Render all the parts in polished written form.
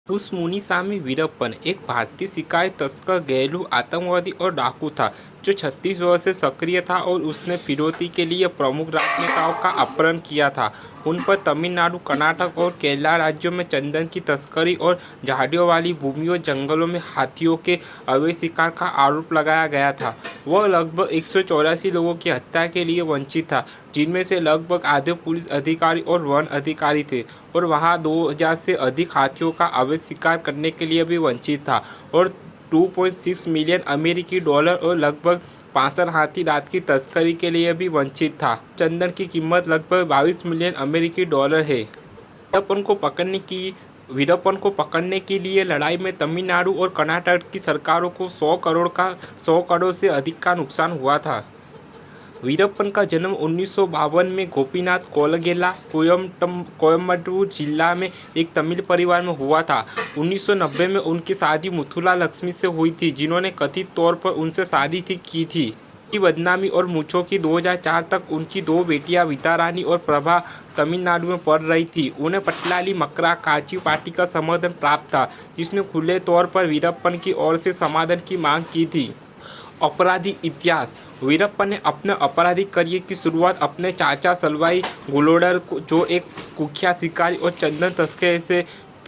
उस मुनीसामी वीरप्पन एक भारतीय शिकारी तस्कर, घरेलू आतंकवादी और डाकू था जो 36 वर्ष से सक्रिय था और उसने फिरौती के लिए प्रमुख राजनेताओं का अपहरण किया था। उन पर तमिलनाडु, कर्नाटक और केरला राज्यों में चंदन की तस्करी और झाड़ियों वाली भूमियों, जंगलों में हाथियों के अवैध शिकार का आरोप लगाया गया था। वह लगभग 184 लोगों की हत्या के लिए वंचित था, जिनमें से लगभग आधे पुलिस अधिकारी और वन अधिकारी थे, और वहाँ 2000 से अधिक हाथियों का अवैध शिकार करने के लिए भी वंचित था, और 2.6 मिलियन अमेरिकी डॉलर और लगभग 65 हाथी दांत की तस्करी के लिए भी वंचित था। चंदन की कीमत लगभग 22 मिलियन अमेरिकी डॉलर है। वीरप्पन को पकड़ने के लिए लड़ाई में तमिलनाडु और कर्नाटक की सरकारों को 100 करोड़ से अधिक का नुकसान हुआ था। वीरप्पन का जन्म 1952 में गोपीनाथ कोलगेला, कोयम्बटूर जिला में एक तमिल परिवार में हुआ था। 1990 में उनकी शादी मुथुला लक्ष्मी से हुई थी, जिन्होंने कथित तौर पर उनसे शादी की थी। की बदनामी और मूंछों की 2004 तक उनकी दो बेटियां विता रानी और प्रभा तमिलनाडु में पढ़ रही थी। उन्हें पटलाली मकरा काची पार्टी का समर्थन प्राप्त था, जिसने खुले तौर पर वीरप्पन की ओर से समाधान की मांग की थी। आपराधिक इतिहास। वीरप्पन ने अपने आपराधिक करियर की शुरुआत अपने चाचा सलवाई गुलोडर जो एक कुख्यात शिकारी और चंदन तस्कर से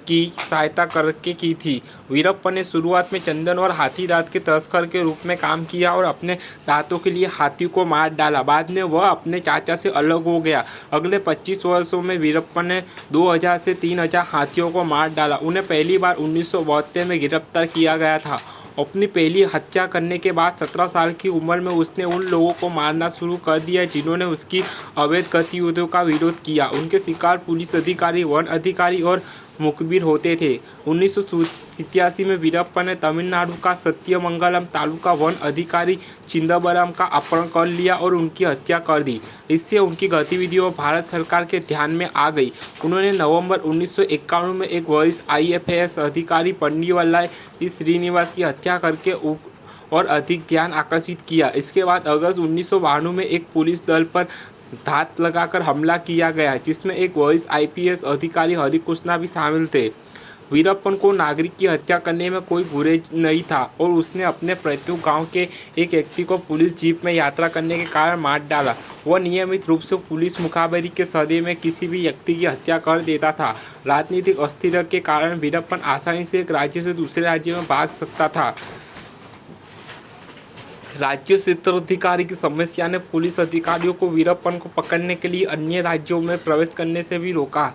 की सहायता करके की थी। वीरप्पन ने शुरुआत में चंदन और हाथी दांत के तस्कर के रूप में काम किया और अपने दांतों के लिए हाथी को मार डाला। बाद में वह अपने चाचा से अलग हो गया। अगले 25 वर्षों में वीरप्पन ने 2000 से 3000 हाथियों को मार डाला। उन्हें पहली बार 1972 में गिरफ्तार किया गया था। अपनी पहली हत्या करने के बाद 17 साल की उम्र में उसने उन लोगों को मारना शुरू कर दिया जिन्होंने उसकी अवैध गतिविधियों का विरोध किया। उनके शिकार पुलिस अधिकारी, वन अधिकारी और मुखबिर होते थे। 1987 में वीरप्पन ने तमिलनाडु का सत्यमंगलम तालुका वन अधिकारी चिदंबरम का अपहरण कर लिया और उनकी हत्या कर दी। इससे उनकी गतिविधियों भारत सरकार के ध्यान में आ गई। उन्होंने नवंबर 1991 में एक वरिष्ठ IFAS अधिकारी पंडिवल्लाई श्रीनिवास की हत्या करके और अधिक ध्यान आकर्षित किया। इसके बाद अगस्त 1992 में एक पुलिस दल पर घात लगाकर हमला किया गया, जिसमें एक वरिष्ठ IPS अधिकारी हरिकृष्णा भी शामिल थे। वीरप्पन को नागरिक की हत्या करने में कोई गुरेज नहीं था और उसने अपने पैतृक गांव के एक व्यक्ति को पुलिस जीप में यात्रा करने के कारण मार डाला। वह नियमित रूप से पुलिस मुखबिरी के सौदे में किसी भी व्यक्ति की हत्या कर देता था। राजनीतिक अस्थिरता के कारण वीरप्पन आसानी से एक राज्य से दूसरे राज्य में भाग सकता था। राज्य क्षेत्राधिकारी की समस्या ने पुलिस अधिकारियों को वीरप्पन को पकड़ने के लिए अन्य राज्यों में प्रवेश करने से भी रोका।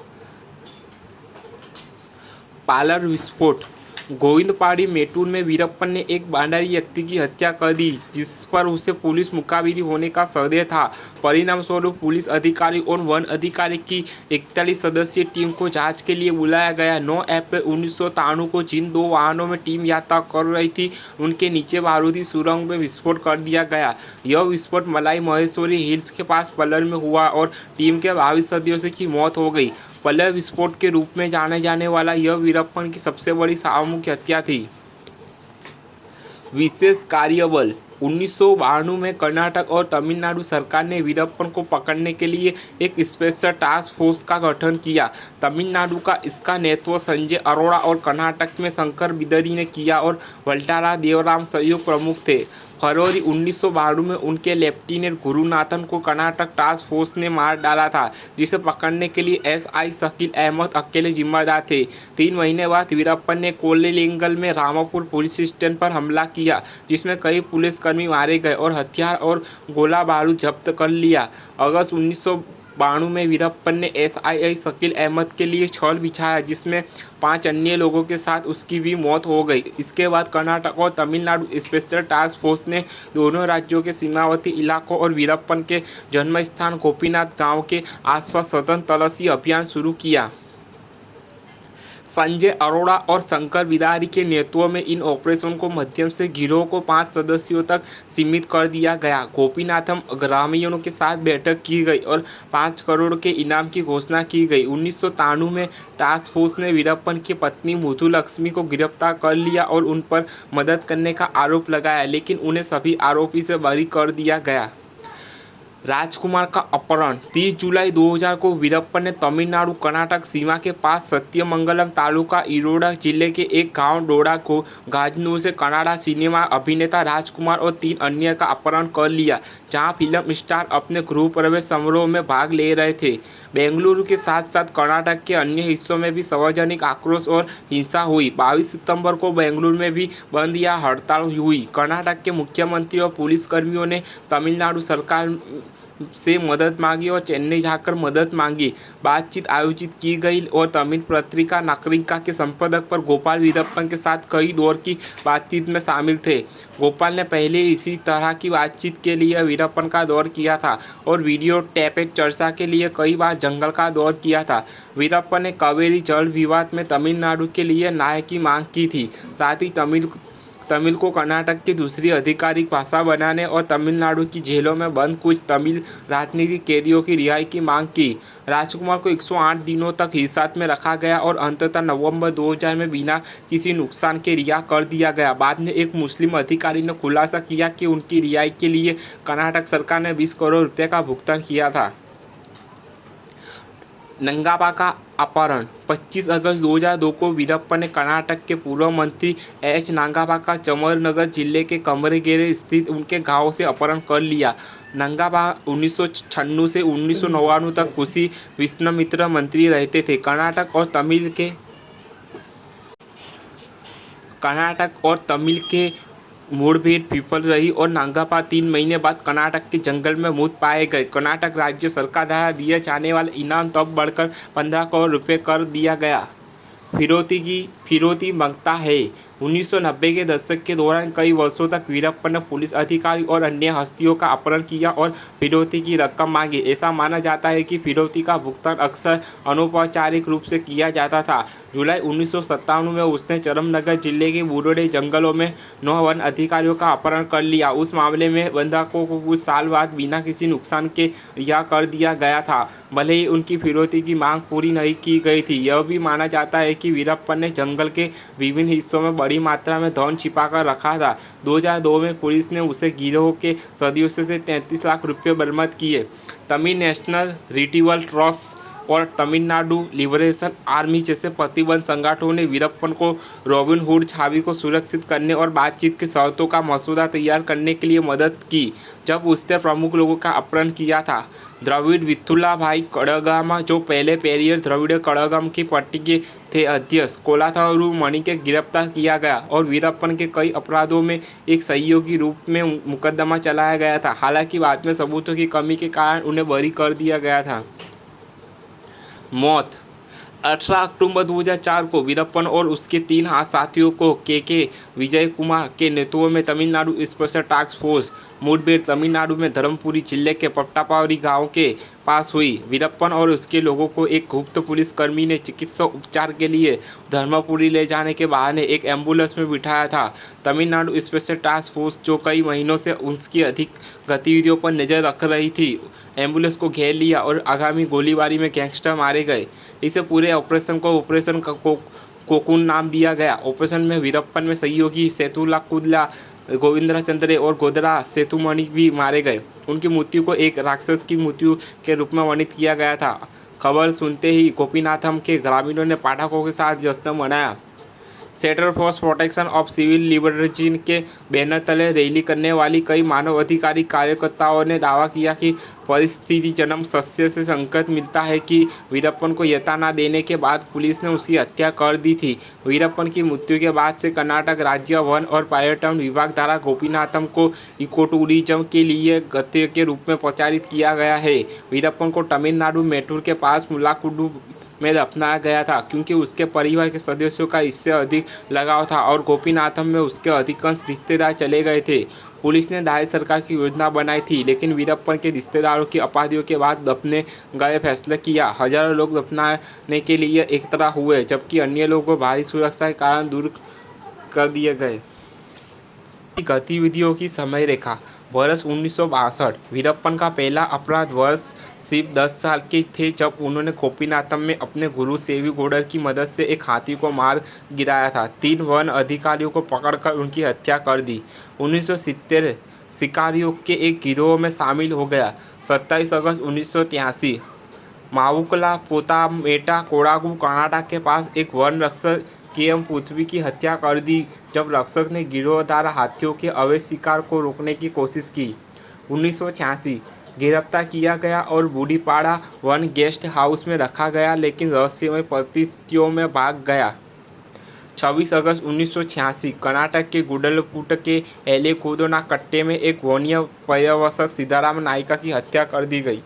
पार्लर विस्फोट। गोविंदपाड़ी मेटूर में वीरप्पन ने एक भंडारी व्यक्ति की हत्या कर दी, जिस पर उसे पुलिस मुखबिरी होने का संदेह था। परिणाम स्वरूप पुलिस अधिकारी और वन अधिकारी की 41 सदस्यीय टीम को जांच के लिए बुलाया गया। 9 अप्रैल 1993 को जिन दो वाहनों में टीम यात्रा कर रही थी, उनके नीचे बारूदी सुरंग में विस्फोट कर दिया गया। यह विस्फोट मलाई महेश्वरी हिल्स के पास पलर में हुआ और टीम के 22 सदस्यों की मौत हो गई। पलर विस्फोट के रूप में जाने जाने वाला यह वीरप्पन की सबसे बड़ी सामूहिक हत्या थी। विशेष कार्यबल। 1992 में कर्नाटक और तमिलनाडु सरकार ने वीरप्पन को पकड़ने के लिए एक स्पेशल टास्क फोर्स का गठन किया। तमिलनाडु का इसका नेतृत्व संजय अरोड़ा और कर्नाटक में शंकर बिदरी ने किया और वल्टारा देवराम सहयोग प्रमुख थे। फरवरी 1992 में उनके लेफ्टिनेंट गुरुनाथन को कर्नाटक टास्क फोर्स ने मार डाला था, जिसे पकड़ने के लिए SI शकील अहमद अकेले जिम्मेदार थे। 3 महीने बाद वीरप्पन ने कोल्लेलिंगल में रामापुर पुलिस स्टेशन पर हमला किया, जिसमें कई पुलिसकर्मी मारे गए और हथियार और गोला बारूद जब्त कर लिया। अगस्त 1992 में वीरप्पन ने SI शकील अहमद के लिए छल बिछाया, जिसमें 5 अन्य लोगों के साथ उसकी भी मौत हो गई। इसके बाद कर्नाटक और तमिलनाडु स्पेशल टास्क फोर्स ने दोनों राज्यों के सीमावर्ती इलाकों और वीरप्पन के जन्मस्थान गोपीनाथ गांव के आसपास सघन तलाशी अभियान शुरू किया। संजय अरोड़ा और शंकर बिदारी के नेतृत्व में इन ऑपरेशन को माध्यम से गिरोह को 5 सदस्यों तक सीमित कर दिया गया। गोपीनाथम ग्रामीणों के साथ बैठक की गई और 5 करोड़ के इनाम की घोषणा की गई। 1993 में टास्क फोर्स ने वीरप्पन की पत्नी मुथुलक्ष्मी को गिरफ्तार कर लिया और उन पर मदद करने का आरोप लगाया, लेकिन उन्हें सभी आरोपी से बरी कर दिया गया। राजकुमार का अपहरण। 30 जुलाई 2000 को वीरप्पन ने तमिलनाडु कर्नाटक सीमा के पास सत्यमंगलम तालुका इरोडा जिले के एक गांव डोडा को गाजनूर से कन्नड़ा सिनेमा अभिनेता राजकुमार और 3 अन्य का अपहरण कर लिया, जहां फिल्म स्टार अपने गृह प्रवेश समारोह में भाग ले रहे थे। बेंगलुरु के साथ साथ कर्नाटक के अन्य हिस्सों में भी सार्वजनिक आक्रोश और हिंसा हुई। 22 सितंबर को बेंगलुरु में भी बंद या हड़ताल हुई। कर्नाटक के मुख्यमंत्री और पुलिसकर्मियों ने तमिलनाडु सरकार से मदद मांगी और चेन्नई जाकर मदद मांगी। बातचीत आयोजित की गई और तमिल पत्रिका नागरिका के संपादक पर गोपाल वीरप्पन के साथ कई दौर की बातचीत में शामिल थे। गोपाल ने पहले इसी तरह की बातचीत के लिए वीरप्पन का दौर किया था और वीडियो टैपेज चर्चा के लिए कई बार जंगल का दौर किया था। वीरप्पन ने कावेरी जल विवाद में तमिलनाडु के लिए न्याय की मांग की थी। साथ ही तमिल को कर्नाटक की दूसरी आधिकारिक भाषा बनाने और तमिलनाडु की जेलों में बंद कुछ तमिल राजनीतिक कैदियों की रिहाई की मांग की। राजकुमार को 108 दिनों तक हिरासत में रखा गया और अंततः नवंबर 2000 में बिना किसी नुकसान के रिहा कर दिया गया। बाद में एक मुस्लिम अधिकारी ने खुलासा किया कि उनकी रिहाई के लिए कर्नाटक सरकार ने 20 करोड़ रुपये का भुगतान किया था। नंगाबा का अपहरण। 25 अगस्त 2002 को वीरप्पन ने कर्नाटक के पूर्व मंत्री एच नागाबा का चमरनगर जिले के कमरेगेरे स्थित उनके गांव से अपहरण कर लिया। नंगाबा 1996 से 1999 तक कृषि विश्वामित्र मंत्री रहते थे। कर्नाटक और तमिल के मुठभेड़ विफल रही और नागाबा 3 महीने बाद कर्नाटक के जंगल में मृत पाए गए। कर्नाटक राज्य सरकार द्वारा दिए जाने वाला इनाम तब बढ़कर 15 करोड़ रुपये कर दिया गया। फिरौती मांगता है। 1990 के दशक के दौरान कई वर्षों तक वीरप्पन ने पुलिस अधिकारी और अन्य हस्तियों का अपहरण किया और फिरौती की रकम मांगी। ऐसा माना जाता है कि फिरौती का भुगतान अक्सर अनौपचारिक रूप से किया जाता था। जुलाई 1997 में उसने चरमनगर जिले के बुरोडे जंगलों में 9 वन अधिकारियों का अपहरण कर लिया। उस मामले में बंधकों को कुछ साल बाद बिना किसी नुकसान के रिहा कर दिया गया था, भले ही उनकी फिरौती की मांग पूरी नहीं की गई थी। यह भी माना जाता है कि वीरप्पन ने जंगल के विभिन्न हिस्सों में बड़ी मात्रा में धन छिपाकर रखा था। 2002 में पुलिस ने उसे गिरोह के सदस्यों से 33 लाख रुपये बरामद किए। तमिल नेशनल रिट्रीवल ट्रस्ट और तमिलनाडु लिबरेशन आर्मी जैसे प्रतिबंध संगठनों ने वीरप्पन को रॉबिन हुड छवि को सुरक्षित करने और बातचीत की शर्तों का मसौदा तैयार करने के लिए मदद की जब उसने प्रमुख लोगों का अपहरण किया था। द्रविड़ विठुल्ला भाई कड़गम, जो पहले पेरियर द्रविड़ कड़गम की पार्टी के थे अध्यक्ष, कोलाथारू मणि के गिरफ्तार किया गया और वीरप्पन के कई अपराधों में एक सहयोगी रूप में मुकदमा चलाया गया था। हालांकि बाद में सबूतों की कमी के कारण उन्हें बरी कर दिया गया था। मौत। 18 अक्टूबर 2004 को वीरप्पन और उसके 3 साथियों को के विजय कुमार के नेतृत्व में तमिलनाडु स्पेशल टास्क फोर्स मुठभेड़ तमिलनाडु में धर्मपुरी जिले के पट्टापावरी गांव के पास हुई। वीरप्पन और उसके लोगों को एक गुप्त पुलिसकर्मी ने चिकित्सा उपचार के लिए धर्मपुरी ले जाने के बहाने एक एम्बुलेंस में बिठाया था। तमिलनाडु स्पेशल टास्क फोर्स, जो कई महीनों से उसकी अधिक गतिविधियों पर नजर रख रही थी, एम्बुलेंस को घेर लिया और आगामी गोलीबारी में गैंगस्टर मारे गए। इसे पूरे ऑपरेशन को ऑपरेशन कोकून नाम दिया गया। ऑपरेशन में वीरप्पन में सहयोगी सेतुला कुदला, गोविंदरा चंद्रे और गोदरा सेतुमणि भी मारे गए। उनकी मृत्यु को एक राक्षस की मृत्यु के रूप में वर्णित किया गया था। खबर सुनते ही गोपीनाथम के ग्रामीणों ने पाठकों के साथ जश्न मनाया। Centre for protection of civil liberties के बैनर तले रैली करने वाली कई मानवाधिकार कार्यकर्ताओं ने दावा किया कि परिस्थितिजन्य सत्य से संकेत मिलता है कि वीरप्पन को यत्ता न देने के बाद पुलिस ने उसकी हत्या कर दी थी। वीरप्पन की मृत्यु के बाद से कर्नाटक राज्य वन और पर्यटन विभाग द्वारा गोपीनाथम को इको टूरिज्म के लिए गंतव्य के रूप में प्रचारित किया गया है। वीरप्पन को तमिलनाडु मैटूर के पास मुलाकुडू में दफनाया गया था क्योंकि उसके परिवार के सदस्यों का इससे अधिक लगाव था और गोपीनाथम में उसके अधिकांश रिश्तेदार चले गए थे। पुलिस ने दाई सरकार की योजना बनाई थी, लेकिन वीरप्पन के रिश्तेदारों की आपत्तियों के बाद दफने गए फैसला किया। हजारों लोग दफनाने के लिए एकत्र हुए, जबकि अन्य लोगों को भारी सुरक्षा के कारण दूर कर दिए गए। गतिविधियों की समय रेखा। वर्ष 1962। वीरप्पन का पहला अपराध वर्ष सिर्फ 10 साल के थे जब उन्होंने गोपीनाथम में अपने गुरु सेवी गौडर की मदद से एक हाथी को मार गिराया था। 3 वन अधिकारियों को पकड़कर उनकी हत्या कर दी। 1970 शिकारियों के एक गिरोह में शामिल हो गया। 27 अगस्त 1983 मावुकला पोतामेटा कोडागु कर्नाटक के पास एक वन रक्षक के.एम. पृथ्वी की हत्या कर दी जब रक्षक ने गिरोहदार हाथियों के अवैध शिकार को रोकने की कोशिश की। 1986 गिरफ्तार किया गया और बूढ़ीपाड़ा वन गेस्ट हाउस में रखा गया, लेकिन रहस्यमय परिस्थितियों में भाग गया। 26 अगस्त 1986 कर्नाटक के गुंडलुपेट के एलेकोदोना कट्टे में एक वन्य पर्यवेक्षक सीताराम नायका की हत्या कर दी गई।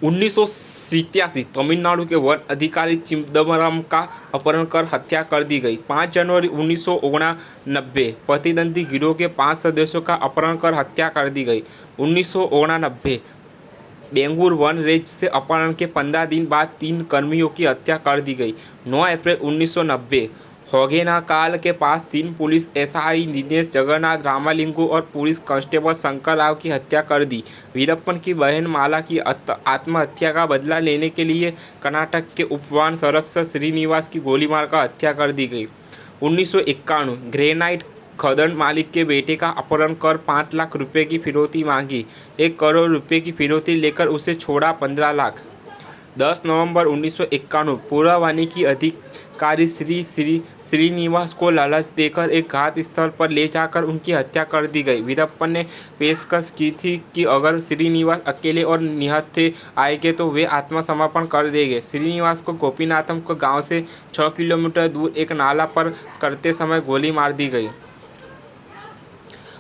1987 तमिलनाडु के वन अधिकारी चिदम्बरम का अपहरण कर हत्या कर दी गई। 5 जनवरी 1989 प्रतिद्वंदी गिरोह के 5 सदस्यों का अपहरण कर हत्या कर दी गई। 1989 बेंगुर वन रेंज से अपहरण के 15 दिन बाद 3 कर्मियों की हत्या कर दी गई। 9 अप्रैल 1990 होगेनाकाल के पास 3 पुलिस एसआई दिनेश जगन्नाथ रामालिंगू और पुलिस कांस्टेबल शंकर राव की हत्या कर दी। वीरप्पन की बहन माला की आत्महत्या का बदला लेने के लिए कर्नाटक के उपवन संरक्षक श्रीनिवास की गोली मारकर हत्या कर दी गई। 1991 ग्रेनाइट खदान मालिक के बेटे का अपहरण कर 5 लाख रुपए की फिरौती मांगी। 1 करोड़ रुपए की फिरौती लेकर उसे छोड़ा 15 लाख। 10 नवंबर 1991 पूर्व वानिकी अधिकारी श्रीनिवास को लालच देकर एक घात स्थल पर ले जाकर उनकी हत्या कर दी गई। वीरप्पन ने पेशकश की थी कि अगर श्रीनिवास अकेले और निहत्थे आएंगे तो वे आत्मसमर्पण कर देंगे। श्रीनिवास को गोपीनाथम को गांव से 6 किलोमीटर दूर एक नाला पर करते समय गोली मार दी गई।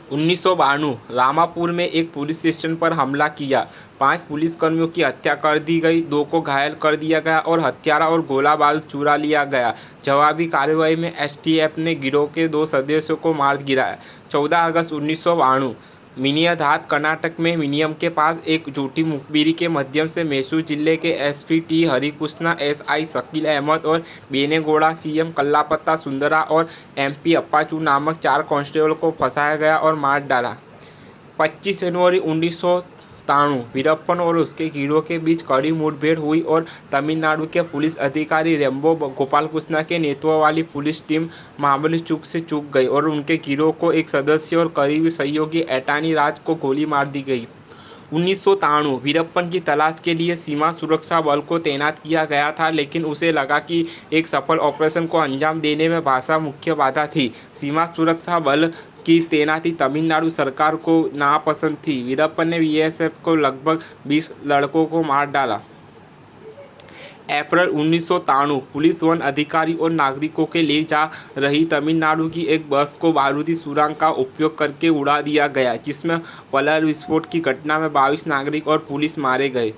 1992 रामापुर में एक पुलिस स्टेशन पर हमला किया। 5 पुलिसकर्मियों की हत्या कर दी गई, 2 को घायल कर दिया गया और हथियार और गोला बारूद चुरा लिया गया। जवाबी कार्रवाई में एसटीएफ ने गिरोह के 2 सदस्यों को मार गिराया। 14 अगस्त 1992 मिनियाधात कर्नाटक में मिनियम के पास एक झूठी मुखबिरी के माध्यम से मैसूर जिले के SP T Harikrishna, SI Shakeel Ahmed और बेनेगौड़ा, सीएम कल्लापत्ता सुंदरा और एमपी अप्पाचू नामक 4 कांस्टेबल को फंसाया गया और मार डाला। 25 जनवरी 1993 वीरप्पन और उसके गिरोह के बीच कड़ी मुठभेड़ हुई और तमिलनाडु के पुलिस अधिकारी रेम्बो गोपालकृष्णा के नेतृत्व वाली पुलिस टीम मामूली चूक से चूक गई और उनके गिरोह को एक सदस्य और करीबी सहयोगी एटानी राज को गोली मार दी गई। 1993 वीरप्पन की तलाश के लिए सीमा सुरक्षा बल को तैनात किया गया था, लेकिन उसे लगा कि एक सफल ऑपरेशन को अंजाम देने में भाषा मुख्य बाधा थी। सीमा सुरक्षा बल की तैनाती तमिलनाडु सरकार को नापसंद थी। वीरप्पन ने बीएसएफ को लगभग 20 लड़कों को मार डाला। अप्रैल 1993 पुलिस वन अधिकारी और नागरिकों के ले जा रही तमिलनाडु की एक बस को बारूदी सुरंग का उपयोग करके उड़ा दिया गया, जिसमें पलर विस्फोट की घटना में 22 नागरिक और पुलिस मारे गए।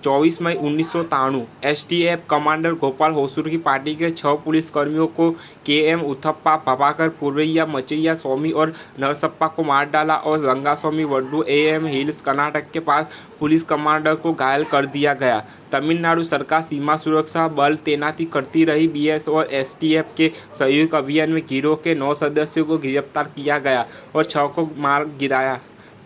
24 मई 1993 एसटीएफ कमांडर गोपाल होसूर की पार्टी के 6 पुलिसकर्मियों को केएम उथप्पा, प्रभाकर पुरवैया, मचैया स्वामी और नरसप्पा को मार डाला और रंगास्वामी वड्डू एएम हिल्स कर्नाटक के पास पुलिस कमांडर को घायल कर दिया गया। तमिलनाडु सरकार सीमा सुरक्षा बल तैनाती करती रही। बीएस और एसटीएफ के संयुक्त अभियान में गिरोह के 9 सदस्यों को गिरफ्तार किया गया और 6 को मार गिराया।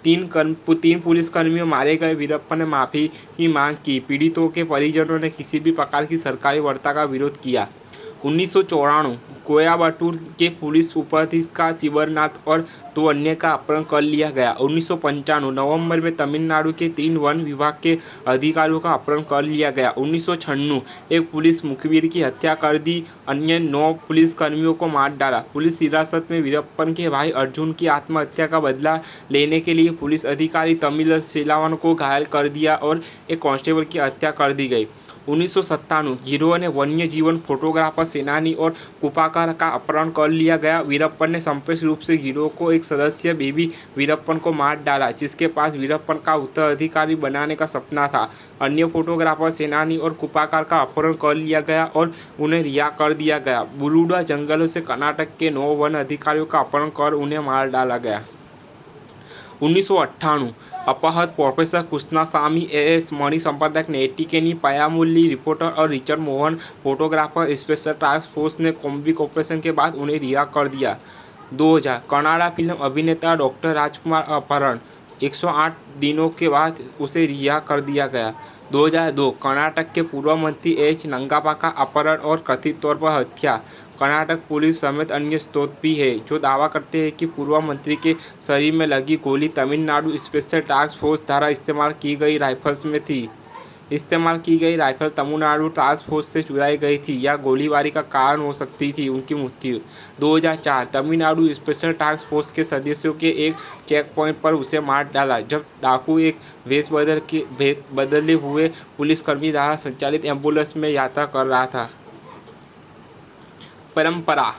3 पुलिसकर्मियों मारे गए। वीरप्पन ने माफ़ी की मांग की। पीड़ितों के परिजनों ने किसी भी प्रकार की सरकारी वार्ता का विरोध किया। 1994 कोयम्बटूर के पुलिस उपाधीक्षक चिबरनाथ और 2 अन्य का अपहरण कर लिया गया। 1995 नवंबर में तमिलनाडु के 3 वन विभाग के अधिकारियों का अपहरण कर लिया गया। 1996 एक पुलिस मुखबिर की हत्या कर दी, अन्य 9 पुलिसकर्मियों को मार डाला। पुलिस हिरासत में वीरप्पन के भाई अर्जुन की आत्महत्या का बदला लेने के लिए पुलिस अधिकारी तमिल सेलावन को घायल कर दिया और एक कांस्टेबल की हत्या कर दी गई। 1997 गिरोह ने वन्य जीवन फोटोग्राफर, सेनानी और कुपाकार का अपहरण कर लिया गया। वीरप्पन ने संक्षिप्त रूप से गिरोह को एक सदस्य बेबी वीरप्पन को मार डाला, जिसके पास वीरप्पन का उत्तराधिकारी बनाने का सपना था। अन्य फोटोग्राफर, सेनानी और कुपाकार का अपहरण कर लिया गया और उन्हें रिहा कर दिया गया। बुलुडा जंगलों से कर्नाटक के 9 वन अधिकारियों का अपहरण कर उन्हें मार डाला गया। 1998 अपहृत प्रोफेसर कृष्णास्वामी, एएस मणि संपादक नेट्टिकेनी पयामुल्ली, रिपोर्टर और Richard Mohan photographer, special task force ने कॉम्बिक ऑपरेशन के बाद उन्हें रिहा कर दिया। 2000 कन्नड़ फिल्म अभिनेता डॉक्टर राजकुमार अपहरण। 108 दिनों के बाद उसे रिहा कर दिया गया। 2002 कर्नाटक के पूर्व मंत्री एच नंगाप्पा का अपहरण और कथित तौर पर हत्या। कर्नाटक पुलिस समेत अन्य स्रोत भी हैं जो दावा करते हैं कि पूर्व मंत्री के शरीर में लगी गोली तमिलनाडु स्पेशल टास्क फोर्स द्वारा इस्तेमाल की गई राइफल तमिलनाडु टास्क फोर्स से चुराई गई थी या गोलीबारी का कारण हो सकती थी उनकी मृत्यु। 2004 तमिलनाडु स्पेशल टास्क फोर्स के सदस्यों के एक चेक पॉइंट पर उसे मार डाला जब डाकू एक बदले हुए पुलिसकर्मी द्वारा संचालित एम्बुलेंस में यात्रा कर रहा था। परंपरा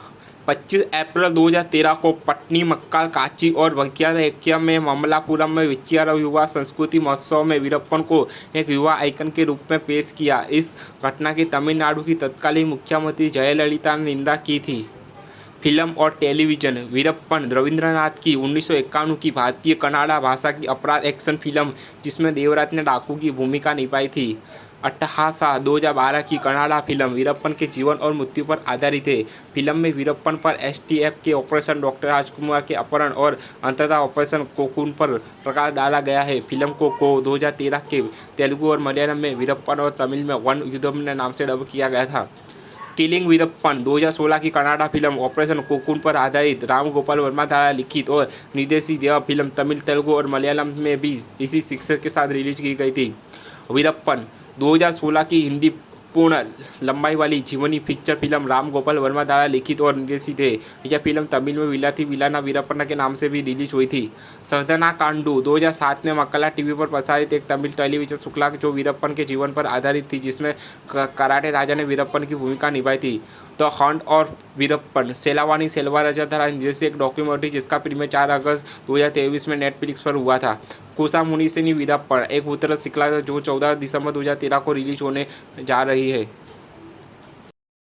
25 अप्रैल 2013 को पट्टनीमक्काल काची और भाग्यरेखा में ममलापुरम में विचित्र युवा संस्कृति महोत्सव में वीरप्पन को एक युवा आइकन के रूप में पेश किया। इस घटना की तमिलनाडु की तत्कालीन मुख्यमंत्री जयललिता ने निंदा की थी। फिल्म और टेलीविज़न वीरप्पन रविंद्रनाथ की 1951 की भारतीय कन्नड़ा भाषा की अपराध एक्शन फिल्म जिसमें देवराज ने डाकू की भूमिका निभाई थी। अट्टहासा 2012 की कन्नड़ा फिल्म वीरप्पन के जीवन और मृत्यु पर आधारित है। फिल्म में वीरप्पन पर एसटीएफ के ऑपरेशन डॉक्टर राजकुमार के अपहरण और अंततः ऑपरेशन कोकून पर प्रकाश डाला गया है। फिल्म को 2013 के तेलुगु और मलयालम में वीरप्पन और तमिल में वन युद्धम नाम से डब किया गया था। किलिंग वीरप्पन 2016 की कन्नड़ा फिल्म ऑपरेशन कोकून पर आधारित राम गोपाल वर्मा द्वारा लिखित और निर्देशित यह फिल्म तमिल, तेलुगु और मलयालम में भी इसी शीर्षक के साथ रिलीज की गई थी। वीरप्पन 2016 की हिंदी पूर्ण लंबाई वाली जीवनी फीचर फिल्म राम गोपाल वर्मा द्वारा लिखित और निर्देशित है। यह फिल्म तमिल में विलाती विलाना वीरप्पन के नाम से भी रिलीज हुई थी। सर्जना कांडू 2007 में मक्कला टीवी पर प्रसारित एक तमिल टेलीविजन श्रृंखला जो वीरप्पन के जीवन पर आधारित थी जिसमें कराटे राजा ने वीरप्पन की भूमिका निभाई थी। द हंट और वीरप्पन सेलावानी सेल्वराजा द्वारा निर्देशित एक डॉक्यूमेंट्री जिसका प्रीमियर 4 अगस्त 2023 में नेटफ्लिक्स पर हुआ था। कुसा मुनिसेनी वीरप्पन एक उत्तर श्रृंखला जो 14 दिसंबर 2013 को रिलीज होने जा रही है।